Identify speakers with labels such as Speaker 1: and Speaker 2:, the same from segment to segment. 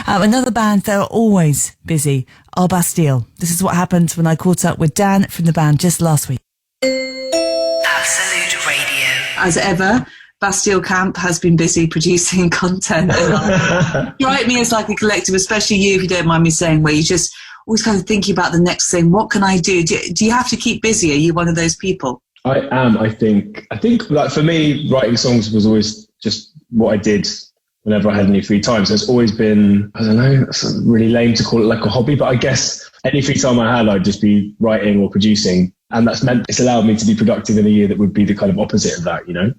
Speaker 1: Another band that are always busy are Bastille. This is what happened when I caught up with Dan from the band just last week.
Speaker 2: Absolute Radio.
Speaker 3: As ever, Bastille Camp has been busy producing content. You write me as like a collective, especially you, if you don't mind me saying, where you just always kind of thinking about the next thing. What can I do? Do you have to keep busy? Are you one of those people?
Speaker 4: I am. I think like for me, writing songs was always just what I did whenever I had any free time. So it's always been, I don't know, it's really lame to call it like a hobby, but I guess any free time I had, I'd just be writing or producing. And that's meant it's allowed me to be productive in a year that would be the kind of opposite of that, you know?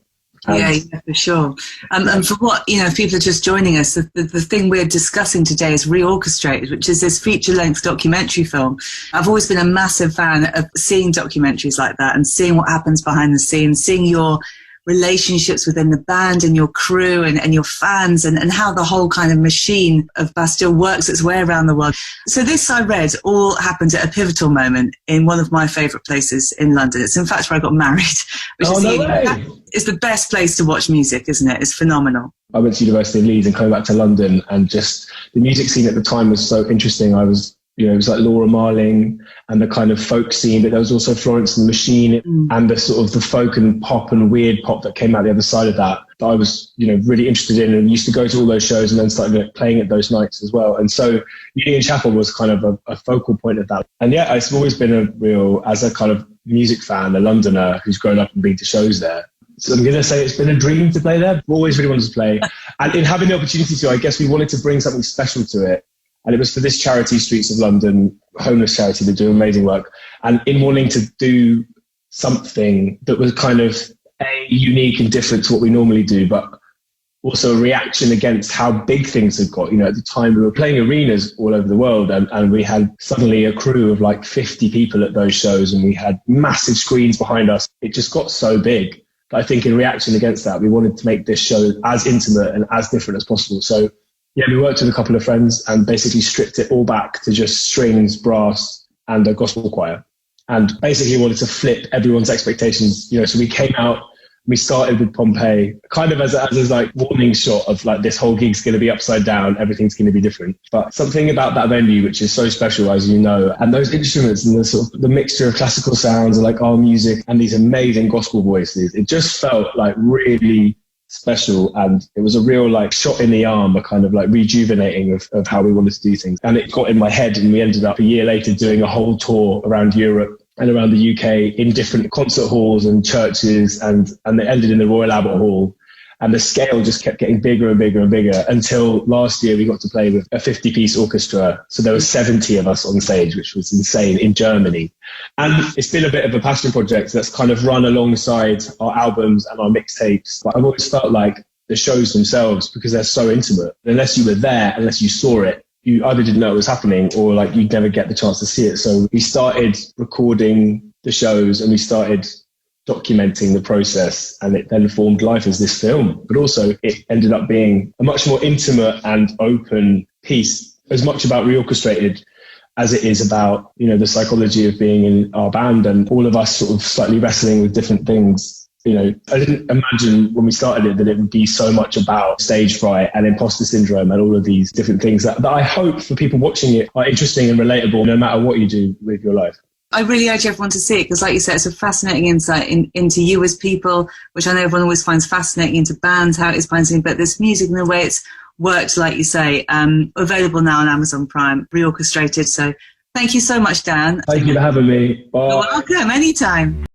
Speaker 3: Yeah, for sure. And for what, if people are just joining us, the thing we're discussing today is ReOrchestrated, which is this feature-length documentary film. I've always been a massive fan of seeing documentaries like that and seeing what happens behind the scenes, seeing your relationships within the band and your crew and your fans and how the whole kind of machine of Bastille works its way around the world. So this, I read, all happened at a pivotal moment in one of my favourite places in London. It's in fact where I got married, which it's the best place to watch music, isn't it? It's phenomenal.
Speaker 4: I went to University of Leeds and coming back to London, and just the music scene at the time was so interesting. It was like Laura Marling and the kind of folk scene, but there was also Florence and the Machine and the sort of the folk and pop and weird pop that came out the other side of that I was, really interested in, and used to go to all those shows and then started playing at those nights as well. And so Union Chapel was kind of a focal point of that. And yeah, I've always been as a kind of music fan, a Londoner who's grown up and been to shows there. So I'm going to say it's been a dream to play there. I've always really wanted to play. And in having the opportunity to, I guess we wanted to bring something special to it. And it was for this charity, Streets of London, homeless charity that do amazing work. And in wanting to do something that was kind of unique and different to what we normally do, but also a reaction against how big things had got. At the time we were playing arenas all over the world, and we had suddenly a crew of like 50 people at those shows, and we had massive screens behind us. It just got so big. But I think in reaction against that, we wanted to make this show as intimate and as different as possible. So yeah, we worked with a couple of friends and basically stripped it all back to just strings, brass, and a gospel choir. And basically wanted to flip everyone's expectations. So we came out, we started with Pompeii, kind of as a like warning shot of like, this whole gig's going to be upside down, everything's going to be different. But something about that venue, which is so special, as you know, and those instruments and the sort of the mixture of classical sounds and like our music and these amazing gospel voices, it just felt like really special, and it was a real like shot in the arm, a kind of like rejuvenating of how we wanted to do things. And it got in my head, and we ended up a year later doing a whole tour around Europe and around the UK in different concert halls and churches, and it ended in the Royal Albert Hall. And the scale just kept getting bigger and bigger and bigger until last year we got to play with a 50-piece orchestra. So there were 70 of us on stage, which was insane, in Germany. And it's been a bit of a passion project that's kind of run alongside our albums and our mixtapes. But I've always felt like the shows themselves, because they're so intimate, unless you were there, unless you saw it, you either didn't know it was happening or like you'd never get the chance to see it. So we started recording the shows and we started documenting the process, and it then formed life as this film. But also it ended up being a much more intimate and open piece, as much about ReOrchestrated as it is about, the psychology of being in our band and all of us sort of slightly wrestling with different things. I didn't imagine when we started it that it would be so much about stage fright and imposter syndrome and all of these different things that I hope for people watching it are interesting and relatable no matter what you do with your life.
Speaker 3: I really urge everyone to see it, because like you said, it's a fascinating insight into you as people, which I know everyone always finds fascinating, into bands, how it is finding, but this music and the way it's worked, like you say, available now on Amazon Prime, ReOrchestrated. So thank you so much, Dan.
Speaker 4: Thank you for having me. Bye.
Speaker 3: You're welcome, anytime.